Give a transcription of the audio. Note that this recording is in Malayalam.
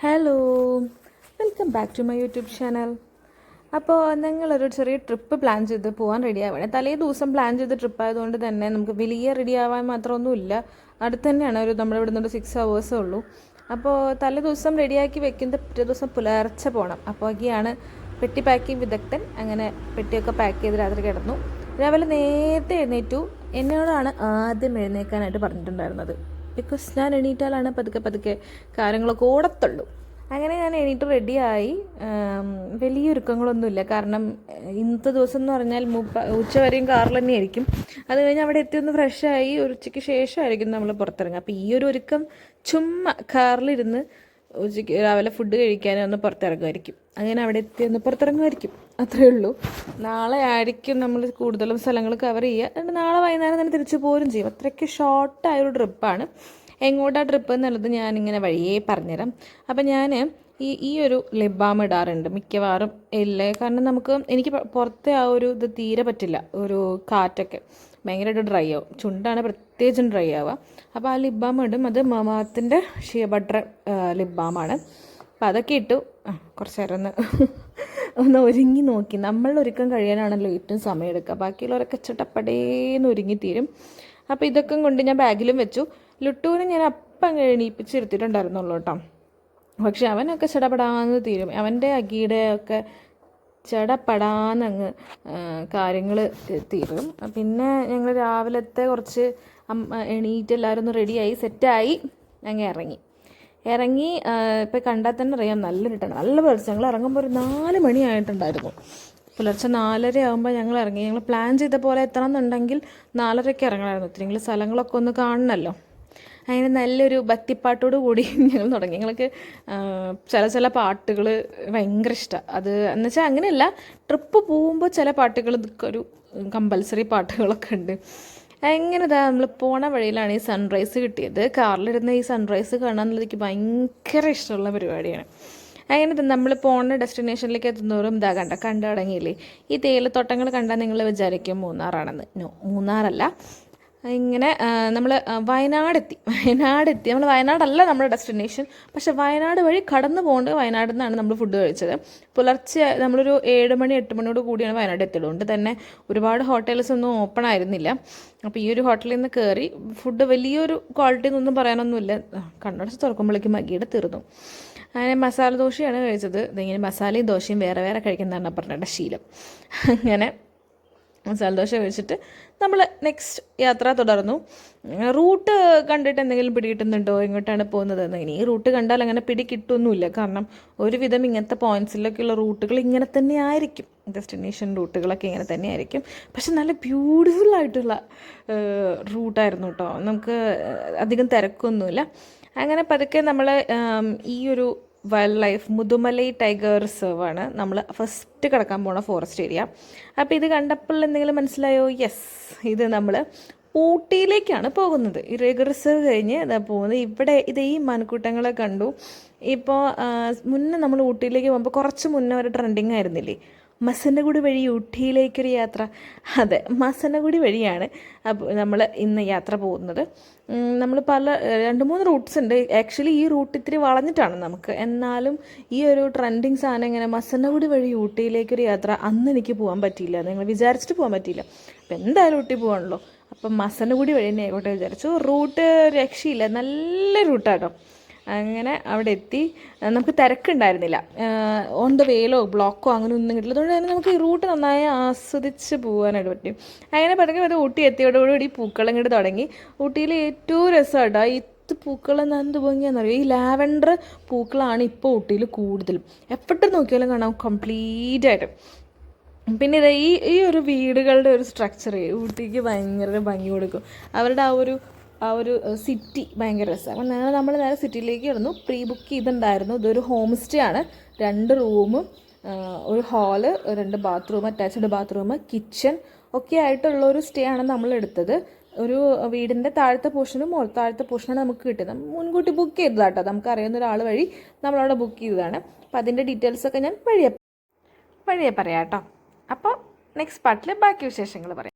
Hello, welcome back to my YouTube channel. അപ്പോൾ ഞങ്ങളൊരു ചെറിയ ട്രിപ്പ് പ്ലാൻ ചെയ്ത് പോകാൻ റെഡി ആവുകയാണ്. തലേ ദിവസം പ്ലാൻ ചെയ്ത ട്രിപ്പ് ആയതുകൊണ്ട് തന്നെ നമുക്ക് വലിയ റെഡി ആവാൻ മാത്രമൊന്നുമില്ല. അടുത്ത് തന്നെയാണ്, നമ്മുടെ ഇവിടെ നിന്നൊരു 6 hours ഉള്ളൂ. അപ്പോൾ തലേ ദിവസം റെഡിയാക്കി വെക്കുന്നത് പിറ്റേ ദിവസം പുലർച്ചെ പോകണം. അപ്പോൾ ഒക്കെയാണ് പെട്ടി പാക്കിംഗ് വിദഗ്ധൻ. അങ്ങനെ പെട്ടിയൊക്കെ പാക്ക് ചെയ്ത് രാത്രി കിടന്നു. രാവിലെ നേരത്തെ എഴുന്നേറ്റു. എന്നോടാണ് ആദ്യം എഴുന്നേൽക്കാനായിട്ട് പറഞ്ഞിട്ടുണ്ടായിരുന്നത്. ബിക്കോസ് ഞാൻ എണീറ്റാലാണ് പതുക്കെ കാര്യങ്ങളൊക്കെ ഓടത്തുള്ളൂ. അങ്ങനെ ഞാൻ എണീറ്റ് റെഡിയായി. വലിയൊരുക്കങ്ങളൊന്നുമില്ല. കാരണം ഇന്നത്തെ ദിവസം എന്ന് പറഞ്ഞാൽ ഉച്ചവരെയും കാറിൽ തന്നെ ആയിരിക്കും. അത് കഴിഞ്ഞ് അവിടെ എത്തിയൊന്ന് ഫ്രഷായി ഒരു ഉച്ചയ്ക്ക് ശേഷമായിരിക്കും നമ്മൾ പുറത്തിറങ്ങുക. അപ്പോൾ ഈ ഒരു ഒരുക്കം ചുമ്മാ കാറിലിരുന്ന് ഉച്ചയ്ക്ക് രാവിലെ ഫുഡ് കഴിക്കാനും ഒന്ന് പുറത്തിറങ്ങുമായിരിക്കും. അങ്ങനെ അവിടെ എത്തി ഒന്ന് പുറത്തിറങ്ങുമായിരിക്കും. അത്രയേ ഉള്ളൂ. നാളെ ആയിരിക്കും നമ്മൾ കൂടുതലും സ്ഥലങ്ങൾ കവർ ചെയ്യുക. എന്നിട്ട് നാളെ വൈകുന്നേരം തന്നെ തിരിച്ചു പോരും ചെയ്യും. അത്രയ്ക്ക് ഷോർട്ടായൊരു ട്രിപ്പാണ്. എങ്ങോട്ടാണ് ട്രിപ്പ് എന്നുള്ളത് ഞാനിങ്ങനെ വഴിയേ പറഞ്ഞുതരാം. അപ്പം ഞാൻ ഈ ഒരു ലിപ് ബാം ഇടാറുണ്ട് മിക്കവാറും ഇല്ലേ. കാരണം എനിക്ക് പുറത്തെ ആ ഒരു ഇത് തീരെ പറ്റില്ല. ഒരു കാറ്റൊക്കെ ഭയങ്കരമായിട്ട് ഡ്രൈ ആവും. ചുണ്ടാണ് പ്രത്യേകിച്ചും ഡ്രൈ ആവുക. അപ്പോൾ ആ ലിപ് ബാം ഇടും. അത് മാമാത്തിൻ്റെ ഷിയ ബട്ടർ ലിപ് ബാമാണ്. അപ്പം അതൊക്കെ ഇട്ടു. കുറച്ച് നേരം ഒന്ന് ഒരുങ്ങി നോക്കി. നമ്മളൊരുക്കം കഴിയാനാണല്ലോ ഏറ്റവും സമയം എടുക്കുക. ബാക്കിയുള്ളവരൊക്കെ ചട്ടപ്പടേന്ന് ഒരുങ്ങിത്തീരും. അപ്പോൾ ഇതൊക്കെ കൊണ്ട് ഞാൻ ബാഗിലും വെച്ചു. ലുട്ടൂനെ ഞാൻ അപ്പം എണീപ്പിച്ചിരുത്തിയിട്ടുണ്ടായിരുന്നുള്ളൂ കേട്ടോ. പക്ഷെ അവനൊക്കെ ചടപടാന്ന് തീരും. അവൻ്റെ അഗിയുടെ ഒക്കെ ചടപടാന്നങ്ങ് കാര്യങ്ങൾ തീരും. പിന്നെ ഞങ്ങൾ രാവിലത്തെ കുറച്ച് എണീറ്റ് എല്ലാവരും ഒന്ന് റെഡിയായി സെറ്റായി ഞങ്ങൾ ഇറങ്ങി. ഇപ്പോൾ കണ്ടാൽ തന്നെ അറിയാം നല്ലൊരിട്ടാണ്, നല്ല പുലർച്ചെ. ഞങ്ങൾ ഇറങ്ങുമ്പോൾ ഒരു 4 മണിയായിട്ടുണ്ടായിരുന്നു. പുലർച്ചെ 4:30 ആകുമ്പോൾ ഞങ്ങൾ ഇറങ്ങി. ഞങ്ങൾ പ്ലാൻ ചെയ്ത പോലെ എത്തണം എന്നുണ്ടെങ്കിൽ 4:30 ഇറങ്ങണമായിരുന്നു. ഇത്തിരി സ്ഥലങ്ങളൊക്കെ ഒന്ന് കാണണമല്ലോ. അങ്ങനെ നല്ലൊരു ഭക്തിപ്പാട്ടോട് കൂടി ഞങ്ങൾ തുടങ്ങി. ഞങ്ങൾക്ക് ചില പാട്ടുകൾ ഭയങ്കര ഇഷ്ടമാണ്. അത് എന്നുവെച്ചാൽ അങ്ങനെയല്ല, ട്രിപ്പ് പോകുമ്പോൾ ചില പാട്ടുകൾ ഒരു കമ്പൽസറി പാട്ടുകളൊക്കെ ഉണ്ട്. എങ്ങനെ നമ്മൾ പോണ വഴിയിലാണ് ഈ സൺറൈസ് കിട്ടിയത്. കാറിലിരുന്ന് ഈ സൺറൈസ് കാണാമെന്നുള്ളത് എനിക്ക് ഭയങ്കര ഇഷ്ടമുള്ള പരിപാടിയാണ്. അങ്ങനെ നമ്മൾ പോകുന്ന ഡെസ്റ്റിനേഷനിലേക്ക് എത്തുന്നവരും കണ്ടു തുടങ്ങിയില്ലേ. ഈ തേയിലത്തോട്ടങ്ങൾ കണ്ടാൽ നിങ്ങൾ വിചാരിക്കും മൂന്നാറാണെന്ന്. നോ, മൂന്നാറല്ല. ഇങ്ങനെ നമ്മൾ വയനാടെത്തി. നമ്മൾ വയനാടല്ല നമ്മുടെ ഡെസ്റ്റിനേഷൻ. പക്ഷേ വയനാട് വഴി കടന്നു പോകേണ്ടത് വയനാട്ടിൽ നിന്നാണ് നമ്മൾ ഫുഡ് കഴിച്ചത്. പുലർച്ചെ നമ്മളൊരു 7 മണി 8 മണിയോട് കൂടിയാണ് വയനാട് എത്തിയത്. കൊണ്ട് തന്നെ ഒരുപാട് ഹോട്ടൽസ് ഒന്നും ഓപ്പൺ ആയിരുന്നില്ല. അപ്പോൾ ഈ ഒരു ഹോട്ടലിൽ നിന്ന് കയറി ഫുഡ് വലിയൊരു ക്വാളിറ്റി എന്നൊന്നും പറയാനൊന്നുമില്ല. കണ്ണടച്ച് തുറക്കുമ്പോഴേക്കും മകിയുടെ തീർന്നു. അങ്ങനെ മസാല ദോശയാണ് കഴിച്ചത്. ഇതിങ്ങനെ മസാലയും ദോശയും വേറെ വേറെ കഴിക്കുന്നതാണ് പറഞ്ഞിട്ട് ശീലം. അങ്ങനെ മസാല ദോശ കഴിച്ചിട്ട് നമ്മൾ നെക്സ്റ്റ് യാത്ര തുടർന്നു. റൂട്ട് കണ്ടിട്ട് എന്തെങ്കിലും പിടി കിട്ടുന്നുണ്ടോ, എങ്ങോട്ടാണ് പോകുന്നതെന്ന്. ഇനി ഈ റൂട്ട് കണ്ടാൽ അങ്ങനെ പിടി കിട്ടുമൊന്നുമില്ല. കാരണം ഒരുവിധം ഇങ്ങനത്തെ പോയിൻറ്റ്സിലൊക്കെയുള്ള റൂട്ടുകൾ ഇങ്ങനെ തന്നെ ആയിരിക്കും. ഡെസ്റ്റിനേഷൻ റൂട്ടുകളൊക്കെ ഇങ്ങനെ തന്നെ ആയിരിക്കും. പക്ഷെ നല്ല ബ്യൂട്ടിഫുൾ ആയിട്ടുള്ള റൂട്ടായിരുന്നു കേട്ടോ. നമുക്ക് അധികം തിരക്കൊന്നുമില്ല. അങ്ങനെ പതുക്കെ നമ്മൾ ഈ ഒരു വൈൽഡ് ലൈഫ് മുതുമലൈ ടൈഗർ റിസർവാണ് നമ്മൾ ഫസ്റ്റ് കിടക്കാൻ പോണ ഫോറസ്റ്റ് ഏരിയ. അപ്പോൾ ഇത് കണ്ടപ്പോൾ എന്തെങ്കിലും മനസ്സിലായോ? യെസ്, ഇത് നമ്മൾ ഊട്ടിയിലേക്കാണ് പോകുന്നത്. ഈ ടൈഗർ റിസർവ് കഴിഞ്ഞ് പോകുന്നത് ഈ മാൻകൂട്ടങ്ങളെ കണ്ടു. ഇപ്പോൾ മുന്നേ നമ്മൾ ഊട്ടിയിലേക്ക് പോകുമ്പോൾ കുറച്ച് മുന്നേ ഒരു ട്രെൻഡിങ് ആയിരുന്നില്ലേ, മസനഗുഡി വഴി ഊട്ടിയിലേക്കൊരു യാത്ര. അതെ, മസനഗുഡി വഴിയാണ് അപ്പോൾ നമ്മൾ ഇന്ന് യാത്ര പോകുന്നത്. നമ്മൾ 2-3 റൂട്ട്സ് ഉണ്ട്. ആക്ച്വലി ഈ റൂട്ട് ഇത്തിരി വളഞ്ഞിട്ടാണ് നമുക്ക്. എന്നാലും ഈ ഒരു ട്രെൻഡിങ് സാധനം ഇങ്ങനെ മസനഗുഡി വഴി ഊട്ടിയിലേക്കൊരു യാത്ര അന്ന് എനിക്ക് പോകാൻ പറ്റിയില്ല. നിങ്ങൾ വിചാരിച്ചിട്ട് പോകാൻ പറ്റിയില്ല. അപ്പം എന്തായാലും ഊട്ടി പോകണല്ലോ. അപ്പം മസനഗുഡി വഴി തന്നെ ആയിക്കോട്ടെ വിചാരിച്ചു. റൂട്ട് രക്ഷയില്ല, നല്ല റൂട്ടാട്ടോ. അങ്ങനെ അവിടെ എത്തി. നമുക്ക് തിരക്കുണ്ടായിരുന്നില്ല. ഓൺ ദ വേയിലോ ബ്ലോക്കോ അങ്ങനെ ഒന്നും കിട്ടില്ല. അതുകൊണ്ട് തന്നെ നമുക്ക് ഈ റൂട്ട് നന്നായി ആസ്വദിച്ച് പോകാനായിട്ട് പറ്റും. അങ്ങനെ പതുക്കെ ഊട്ടി എത്തിയോടുകൂടി പൂക്കളം ഇങ്ങോട്ട് തുടങ്ങി. ഊട്ടിയിൽ ഏറ്റവും രസമായിട്ടോ ഈ പൂക്കളം എന്ത് ഭംഗിയാണെന്നറിയോ. ഈ ലാവൻഡർ പൂക്കളാണ് ഇപ്പോൾ ഊട്ടിയിൽ കൂടുതലും. എപ്പോഴും നോക്കിയാലും കാണാം കംപ്ലീറ്റ് ആയിട്ട്. പിന്നെ ഇത് ഈ ഒരു വീടുകളുടെ ഒരു സ്ട്രക്ചർ ഊട്ടിക്ക് ഭയങ്കര ഭംഗി കൊടുക്കും. അവരുടെ ആ ഒരു സിറ്റി ഭയങ്കര രസമാണ്. അങ്ങനെ നമ്മൾ നേരെ സിറ്റിയിലേക്ക് കിടന്നു. പ്രീ ബുക്ക് ചെയ്തിട്ടുണ്ടായിരുന്നു. ഇതൊരു ഹോം സ്റ്റേ ആണ്. 2 റൂമും ഒരു hall, 2 bathroom, attached bathroom, kitchen ഒക്കെ ആയിട്ടുള്ള ഒരു സ്റ്റേ ആണ് നമ്മൾ എടുത്തത്. ഒരു വീടിൻ്റെ താഴത്തെ പോർഷനും താഴത്തെ പോർഷനാണ് നമുക്ക് കിട്ടിയത്. മുൻകൂട്ടി ബുക്ക് ചെയ്തതാട്ടോ. നമുക്കറിയുന്ന ഒരാൾ വഴി നമ്മളവിടെ ബുക്ക് ചെയ്തതാണ്. അപ്പോൾ അതിൻ്റെ ഡീറ്റെയിൽസൊക്കെ ഞാൻ വഴിയെ പറയാം കേട്ടോ. അപ്പോൾ നെക്സ്റ്റ് പാർട്ടിൽ ബാക്കി വിശേഷങ്ങൾ പറയാം.